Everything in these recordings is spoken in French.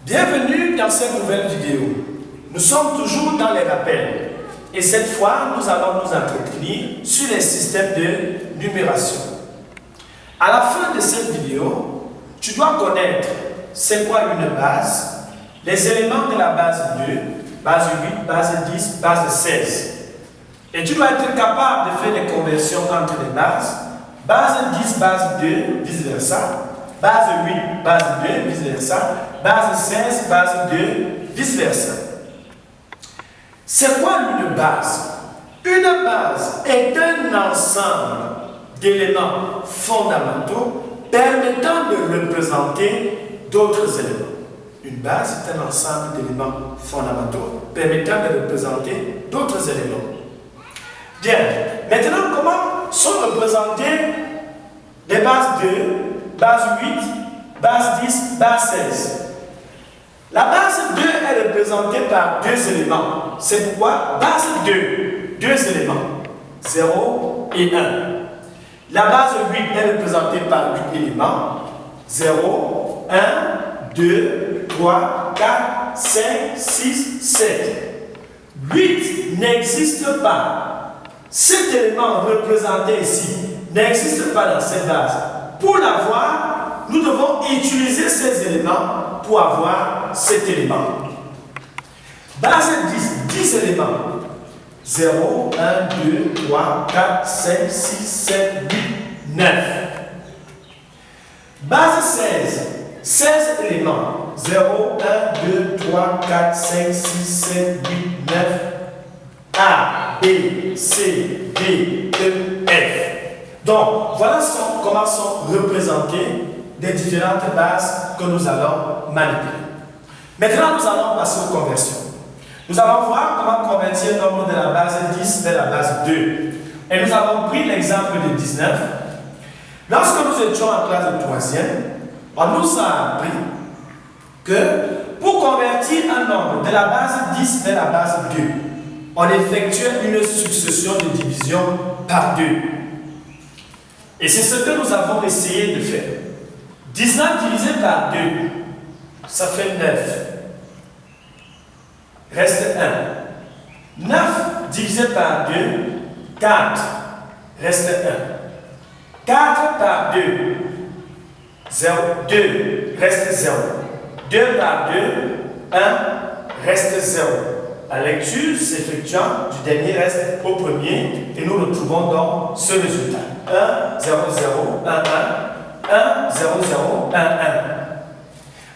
Bienvenue dans cette nouvelle vidéo. Nous sommes toujours dans les rappels et cette fois nous allons nous entretenir sur les systèmes de numération. À la fin de cette vidéo, tu dois connaître c'est quoi une base, les éléments de la base 2, base 8, base 10, base 16. Et tu dois être capable de faire des conversions entre les bases, base 10, base 2, vice versa, base 8, base 2, vice versa, base 16, base 2, vice versa. C'est quoi une base? Une base est un ensemble d'éléments fondamentaux permettant de représenter d'autres éléments. Une base est un ensemble d'éléments fondamentaux permettant de représenter d'autres éléments. Bien, maintenant comment sont représentées les bases 2, base 8, base 10, base 16? La base 2 est représentée par deux éléments. C'est pourquoi base 2, deux éléments, 0 et 1. La base 8 est représentée par 8 éléments, 0, 1, 2, 3, 4, 5, 6, 7. 8 n'existe pas. Cet élément représenté ici n'existe pas dans cette base. Pour l'avoir, nous devons utiliser ces éléments pour avoir cet élément. Base 10, 10 éléments. 0, 1, 2, 3, 4, 5, 6, 7, 8, 9. Base 16, 16 éléments. 0, 1, 2, 3, 4, 5, 6, 7, 8, 9. A, B, C, D, E, F. Donc, voilà comment sont représentées les différentes bases que nous allons manipuler. Maintenant, nous allons passer aux conversions. Nous allons voir comment convertir le nombre de la base 10 vers la base 2. Et nous avons pris l'exemple de 19. Lorsque nous étions en classe de 3e, on nous a appris que pour convertir un nombre de la base 10 vers la base 2, on effectuait une succession de division par 2. Et c'est ce que nous avons essayé de faire. 19 divisé par 2, ça fait 9. Reste 1. 9 divisé par 2, 4. Reste 1. 4 par 2, 0, 2. Reste 0. 2 par 2, 1. Reste 0. La lecture s'effectuant du dernier reste au premier et nous retrouvons donc ce résultat. 1, 0, 0, 1, 1, 1, 0, 0, 1, 1.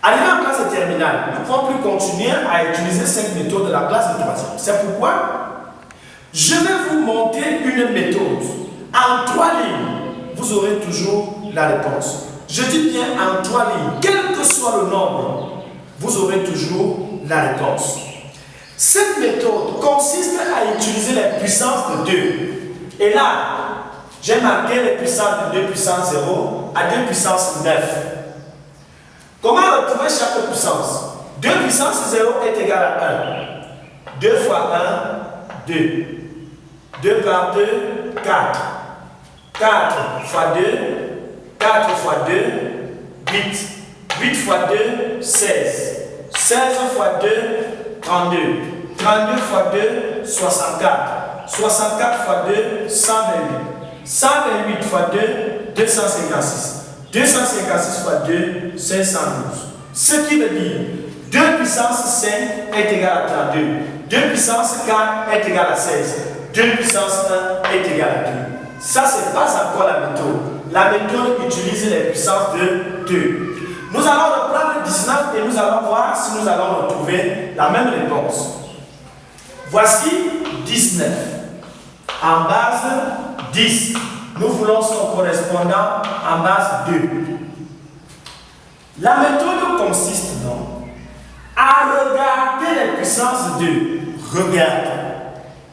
Arrivé en classe de terminale, nous ne pouvons plus continuer à utiliser cette méthode de la classe de 3e. C'est pourquoi je vais vous montrer une méthode. En 3 lignes, vous aurez toujours la réponse. Je dis bien en 3 lignes, quel que soit le nombre, vous aurez toujours la réponse. Cette méthode consiste à utiliser les puissances de 2. Et là, j'ai marqué les puissances de 2 puissance 0 à 2 puissance 9. Comment retrouver chaque puissance? 2 puissance 0 est égal à 1. 2 fois 1, 2. 2 par 2, 4. 4 fois 2, 4 fois 2, 8. 8 fois 2, 16. 16 fois 2, 32. 32 fois 2, 64. 64 fois 2, 128. 128 fois 2, 256. 256 fois 2, 512. Ce qui veut dire 2 puissance 5 est égal à 32. 2 puissance 4 est égal à 16. 2 puissance 1 est égal à 2. Ça, ce n'est pas encore la méthode. La méthode utilise les puissances de 2. Nous allons reprendre 19 et nous allons voir si nous allons retrouver la même réponse. Voici 19. En base 10. Nous voulons son correspondant en base 2. La méthode consiste donc à regarder les puissances de regarder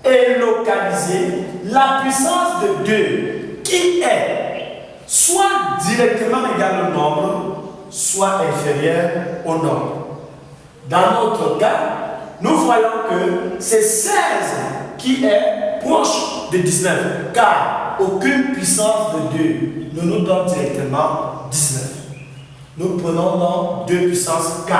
et localiser la puissance de 2 qui est soit directement égale au nombre, soit inférieure au nombre. Dans notre cas, nous voyons que c'est 16 qui est proche de 19, car aucune puissance de 2 ne nous donne directement 19. Nous prenons donc 2 puissance 4.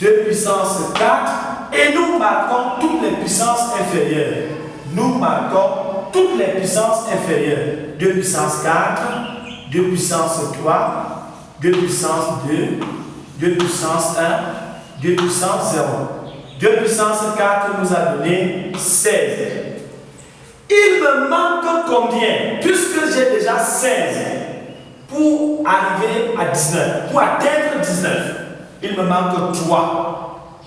2 puissance 4 et nous marquons toutes les puissances inférieures. Nous marquons toutes les puissances inférieures. 2 puissance 4, 2 puissance 3, 2 puissance 2, 2 puissance 1, 2 puissance 0. 2 puissance 4 nous a donné 16. Il me manque combien? Puisque j'ai déjà 16 pour arriver à 19, pour atteindre 19, il me manque 3.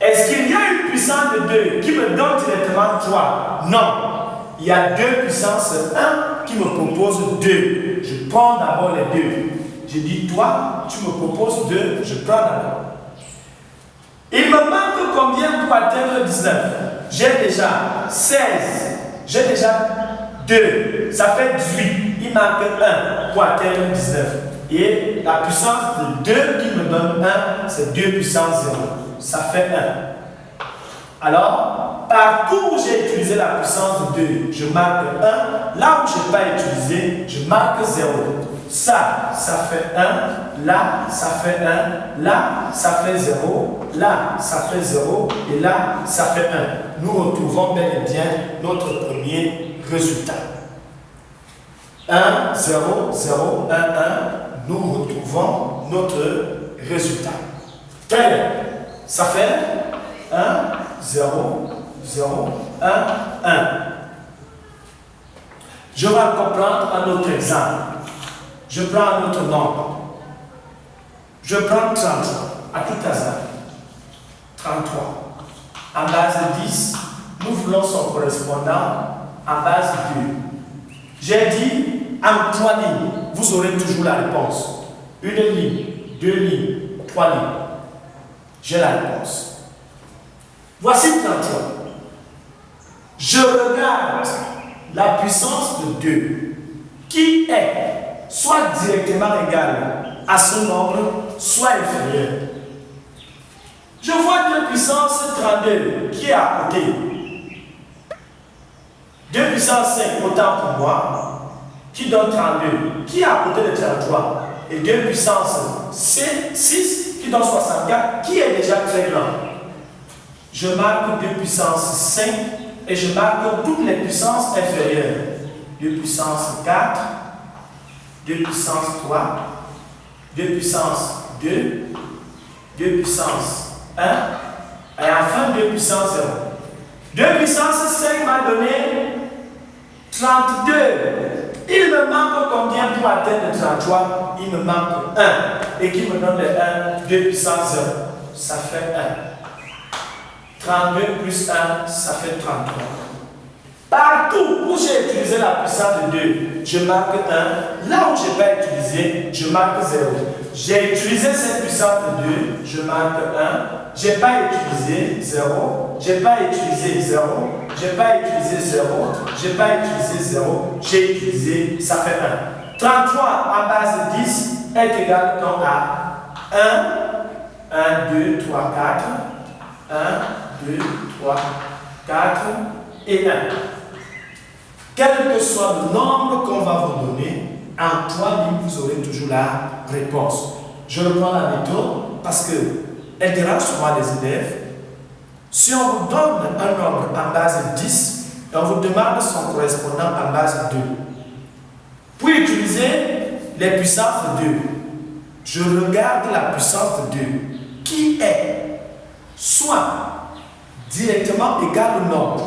Est-ce qu'il y a une puissance de 2 qui me donne directement 3? Non. Il y a 2 puissance 1 qui me propose 2. Je prends d'abord les 2. Je dis, toi, tu me proposes 2, je prends d'abord. Il me manque combien pour atteindre 19? J'ai déjà 16. J'ai déjà 2. Ça fait 18. Il manque 1 pour atteindre 19. Et la puissance de 2 qui me donne 1, c'est 2 puissance 0. Ça fait 1. Alors, partout où j'ai utilisé la puissance de 2, je marque 1. Là où je n'ai pas utilisé, je marque 0. Ça fait 1. Là, ça fait 1. Là, ça fait 0. Là, ça fait 0. Et là, ça fait 1. Nous retrouvons bel et bien notre premier résultat. 1, 0, 0, 1, 1. Nous retrouvons notre résultat. Très bien. Ça fait 1, 0, 0, 1, 1. Je vais comprendre un autre exemple. Je prends un autre nombre. Je prends 33, à tout hasard. 33. En base de 10, nous voulons son correspondant en base de 2. J'ai dit, en 3 lignes, vous aurez toujours la réponse. Une ligne, 2 lignes, 3 lignes. J'ai la réponse. Voici 33. Je regarde la puissance de 2 qui est soit directement égale à son nombre, soit inférieur. Je vois 2 puissance 32 qui est à côté. 2 puissance 5, autant pour moi, qui donne 32, qui est à côté de 33. Et 2 puissance 6, qui donne 64, qui est déjà très grand. Je marque 2 puissance 5 et je marque toutes les puissances inférieures. 2 puissance 4, 2 puissance 3, 2 puissance 2, 2 puissance 1, et enfin 2 puissance 0. 2 puissance 5 m'a donné 32. Il me manque combien pour atteindre 33? Il me manque 1. Et qui me donne le 1? 2 puissance 0. Ça fait 1. 32 plus 1, ça fait 33. Partout où j'ai utilisé la puissance de 2, je marque 1. Là où je n'ai pas utilisé, je marque 0. J'ai utilisé cette puissance de 2, je marque 1. Je n'ai pas utilisé 0. Je n'ai pas utilisé 0. Je n'ai pas utilisé 0. Je n'ai pas utilisé 0. J'ai utilisé, ça fait 1. 33 en base de 10 est égal donc à 1, 1, 2, 3, 4. 1, 2, 3, 4 et 1. Quel que soit le nombre qu'on va vous donner, en 3 lignes, vous aurez toujours la réponse. Je reprends la méthode parce qu'elle dérange souvent les élèves. Si on vous donne un nombre en base de 10, et on vous demande son correspondant en base de 2, pour utiliser les puissances de 2, je regarde la puissance de 2 qui est soit directement égale au nombre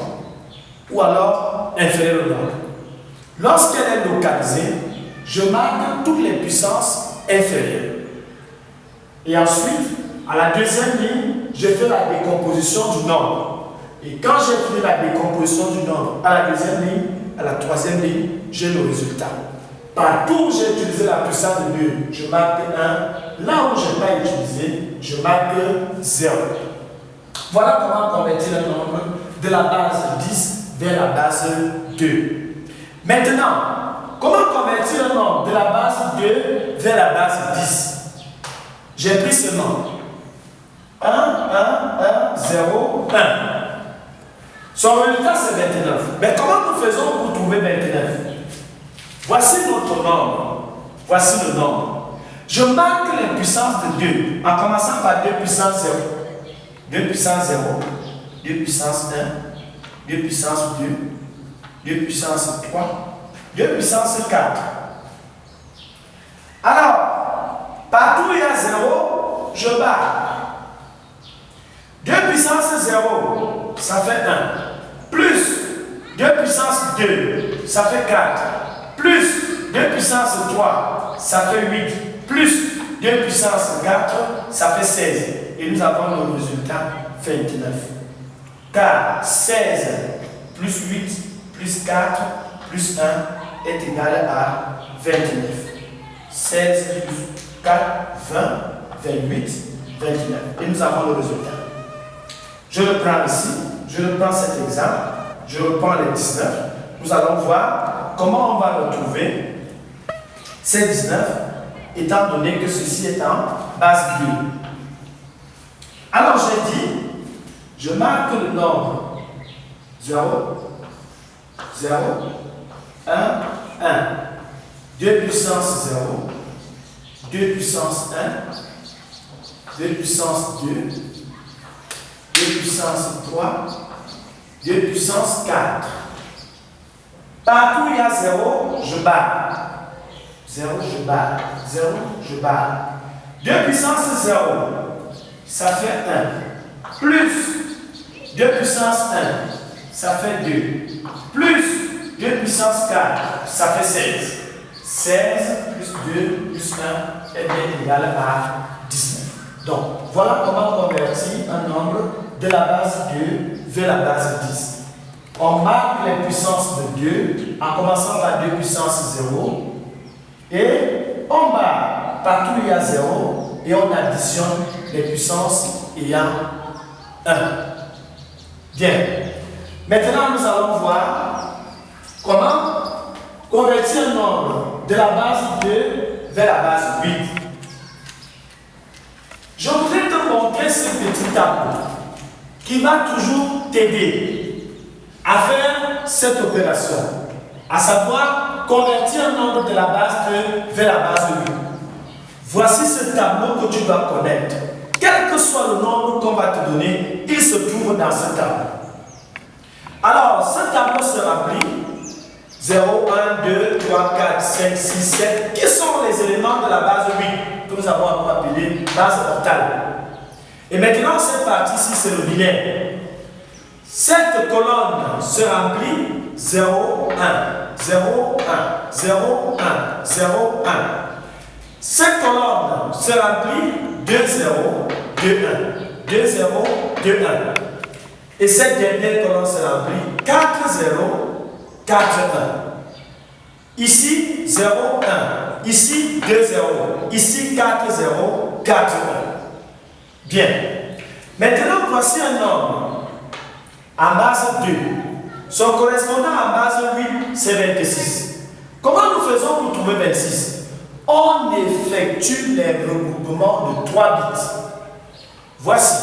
ou alors inférieure au nombre. Lorsqu'elle est localisée, je marque toutes les puissances inférieures. Et ensuite, à la deuxième ligne, je fais la décomposition du nombre. Et quand j'ai fini la décomposition du nombre à la deuxième ligne, à la troisième ligne, j'ai le résultat. Partout où j'ai utilisé la puissance de 2, je marque 1. Là où je n'ai pas utilisé, je marque 0. Voilà comment convertir le nombre de la base 10 vers la base 2. Maintenant, comment convertir un nombre de la base 2 vers la base 10? J'ai pris ce nombre. 1, 1, 1, 0, 1. Son résultat, c'est 29. Mais comment nous faisons pour trouver 29? Voici notre nombre. Voici le nombre. Je marque les puissances de 2 en commençant par 2 puissance 0. 2 puissance 0, 2 puissance 1, 2 puissance 2, 2 puissance 3, 2 puissance 4. Alors, partout où il y a 0, je barre. 2 puissance 0, ça fait 1. Plus 2 puissance 2, ça fait 4. Plus 2 puissance 3, ça fait 8. Plus 2 puissance 4, ça fait 16. Et nous avons le résultat 29. Car 16 plus 8 plus 4 plus 1 est égal à 29. 16 plus 4, 20, 28, 29. Et nous avons le résultat. Je reprends ici, je reprends cet exemple, je reprends les 19. Nous allons voir comment on va retrouver ces 19, étant donné que ceci est en base 2. Alors j'ai dit, je marque le nombre 0, 0, 1, 1. 2 puissance 0, 2 puissance 1, 2 puissance 2, 2 puissance 3, 2 puissance 4. Partout où il y a 0, je barre. 0, je barre. 0, je barre. 2 puissance 0, ça fait 1. Plus 2 puissance 1, ça fait 2. Plus 2 puissance 4, ça fait 16. 16 plus 2 plus 1 est bien égal à 19. Donc, voilà comment on convertit un nombre de la base 2 vers la base 10. On marque les puissances de 2 en commençant par 2 puissance 0 et on barre partout où il y a 0 et on additionne les puissances ayant 1. Bien. Maintenant, nous allons voir comment convertir un nombre de la base 2 vers la base 8. Je voudrais te montrer ce petit tableau qui va toujours t'aider à faire cette opération, à savoir convertir un nombre de la base 2 vers la base 8. Voici ce tableau que tu dois connaître. Quel que soit le nombre qu'on va te donner, il se trouve dans ce tableau. Alors, ce tableau se remplit 0, 1, 2, 3, 4, 5, 6, 7. Qui sont les éléments de la base 8 que nous avons appelé base octale? Et maintenant, cette partie-ci, c'est le binaire. Cette colonne se remplit 0, 1, 0, 1, 0, 1, 0, 1. Cette colonne se remplit 2, 0, 2, 1, 2, 0, 2, 1. Et cette dernière colonne se remplit 4, 0, 4, 1. Ici, 0, 1. Ici, 2, 0. Ici, 4, 0, 4, 1. Bien. Maintenant, voici un nombre en base 2. Son correspondant en base 8, c'est 26. Comment nous faisons pour trouver 26? On effectue les regroupements de 3 bits. Voici.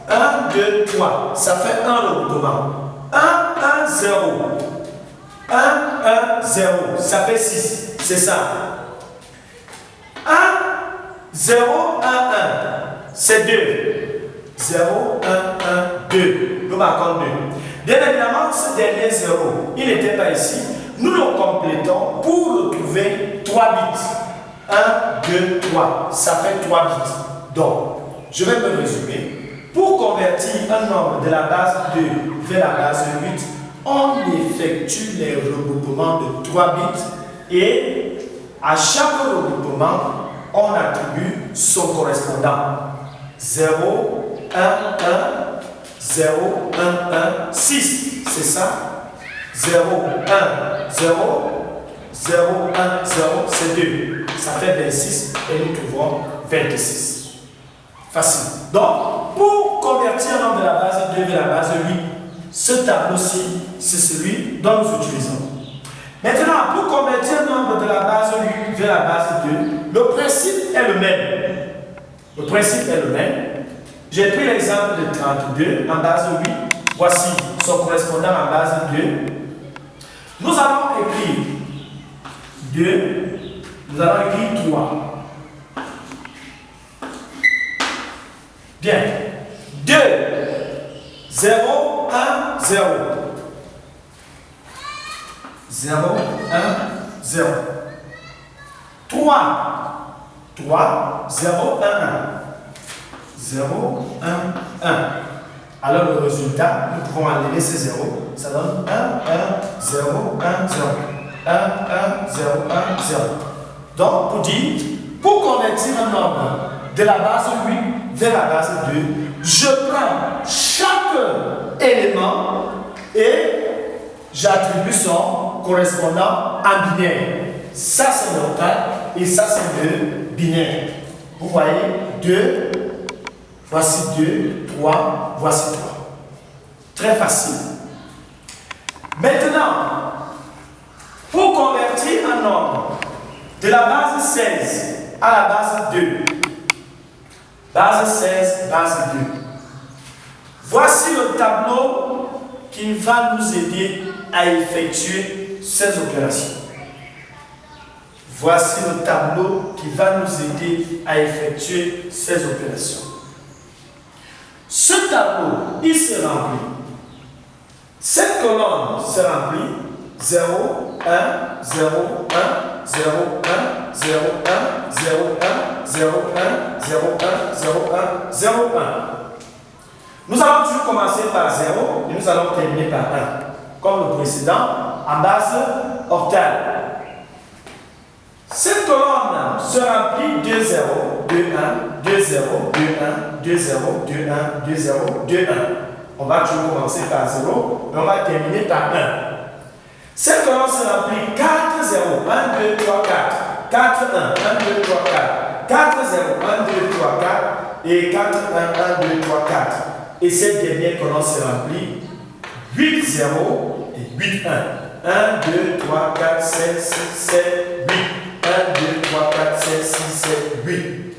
1, 2, 3. Ça fait un regroupement. 1, 1, 0. 1, 1, 0. Ça fait 6. C'est ça. 1, 0, 1, 1. C'est 2. 0, 1, 1, 2. Nous marquons 2. Bien évidemment, ce dernier 0, il n'était pas ici. Nous le complétons pour retrouver 3 bits. 1, 2, 3. Ça fait 3 bits. Donc, je vais me résumer. Pour convertir un nombre de la base 2 vers la base 8, on effectue les regroupements de 3 bits et à chaque regroupement, on attribue son correspondant. 0, 1, 1, 0, 1, 1, 6. C'est ça? 0, 1, 0, 0, 1, 0, c'est 2. Ça fait 26 et nous trouvons 26. Facile. Donc, pour convertir un nombre de la base 2 vers la base 8, ce tableau-ci, c'est celui dont nous utilisons. Maintenant, pour convertir un nombre de la base 8 vers la base 2, le principe est le même. Le principe est le même. J'ai pris l'exemple de 32 en base 8. Voici son correspondant en base 2. Nous allons écrire 2. Nous allons écrire 3. Bien. 2, 0, 1, 0. 0, 1, 0. 3, 3, 0, 1, 1. 0, 1, 1. Alors le résultat, nous pouvons enlever ces 0. Ça donne 1, 1, 0, 1, 0. 1, 1, 0, 1, 0. Donc, pour dire, pour convertir un nombre de la base 8 vers la base 2, je prends chaque élément et j'attribue son correspondant en binaire. Ça, c'est l'octal et ça, c'est le binaire. Vous voyez, 2, voici 2, 3, voici 3. Très facile. Maintenant, pour convertir un nombre de la base 16 à la base 2, base 16, base 2, voici le tableau qui va nous aider à effectuer ces opérations. Voici le tableau qui va nous aider à effectuer ces opérations. Ce tableau, il se remplit. Cette colonne se remplit 0, 1, 0, 1, 0, 1, 0, 1, 0, 1, 0, 1, 0, 1, 0, 1, 0, 1. Nous allons toujours commencer par 0 et nous allons terminer par 1, comme le précédent, en base octale. Cette colonne se remplit 2, 0, 2, 1, 2, 0, 2, 1, 2, 0, 2, 1, 2, 0, 2, 1. On va toujours commencer par 0 et on va terminer par 1. Cette colonne se remplit 4, 0, 1, 2, 3, 4. 4, 1, 1, 2, 3, 4. 4, 0, 1, 2, 3, 4. Et 4, 1, 1, 2, 3, 4. Et cette dernière colonne se remplit 8, 0 et 8, 1. 1, 2, 3, 4, 7, 6, 7, 8. 1, 2, 3, 4, 7, 6, 7, 8.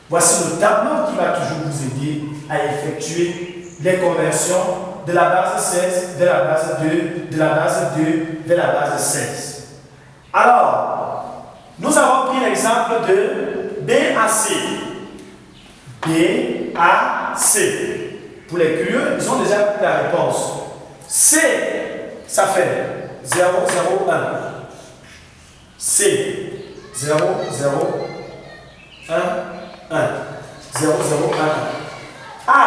Voici le tableau qui va toujours vous aider à effectuer les conversions de la base 16 vers la base 2, de la base 2 vers la base 16. Alors, nous avons pris l'exemple de B à C. B à C. Pour les curieux, ils ont déjà pris la réponse. C, ça fait 0, 0, 1. C, 0, 0, 1, 1. 0, 0, 1. A,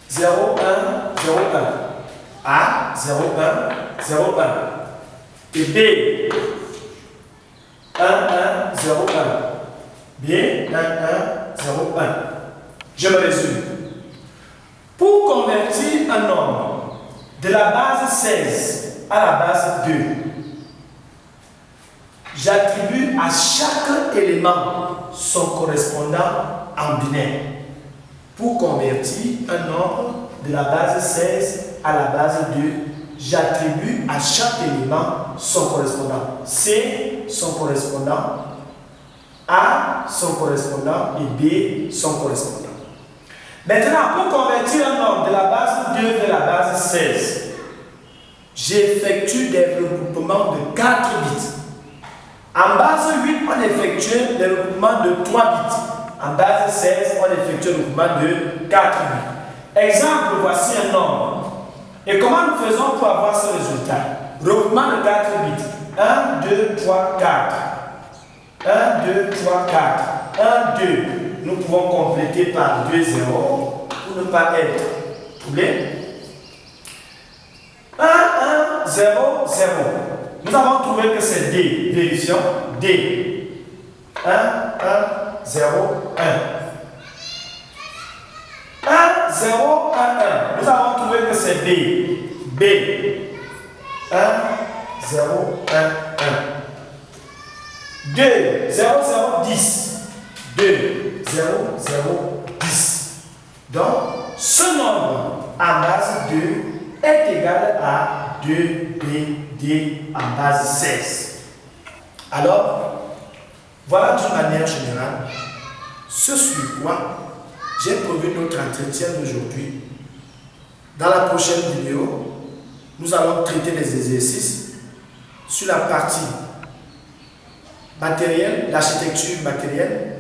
0, 1, 0, 1. A, 0, 1, 0, 1. Et B, 1, 1, 0, 1. B, 1, 1, 0, 1. Je me résume. Pour convertir un nombre de la base 16 à la base 2, j'attribue à chaque élément son correspondant en binaire. Pour convertir un nombre de la base 16 à la base 2, j'attribue à chaque élément son correspondant. C, son correspondant. A, son correspondant. Et B, son correspondant. Maintenant, pour convertir un nombre de la base 2 vers la base 16, j'effectue des regroupements de 4 bits. En base 8, on effectue des regroupements de 3 bits. En base 16, on effectue le regroupement de 4 bits. Exemple, voici un nombre. Et comment nous faisons pour avoir ce résultat? Regroupement de 4 bits. 1, 2, 3, 4. 1, 2, 3, 4. 1, 2. Nous pouvons compléter par 2 zéros pour ne pas être troublés. 1, 1, 0, 0. Nous avons trouvé que c'est D. Vérifions. D. 1, 1, 0, 1. 1, 0, 1, 1. Nous avons trouvé que c'est B. B. 1, 0, 1, 1. 2, 0, 0, 10. 2, 0, 0, 10. Donc, ce nombre en base 2 est égal à 2BD en base 16. Alors, voilà d'une manière générale ce sur quoi j'ai prévu notre entretien d'aujourd'hui. Dans la prochaine vidéo, nous allons traiter des exercices sur la partie matérielle, l'architecture matérielle,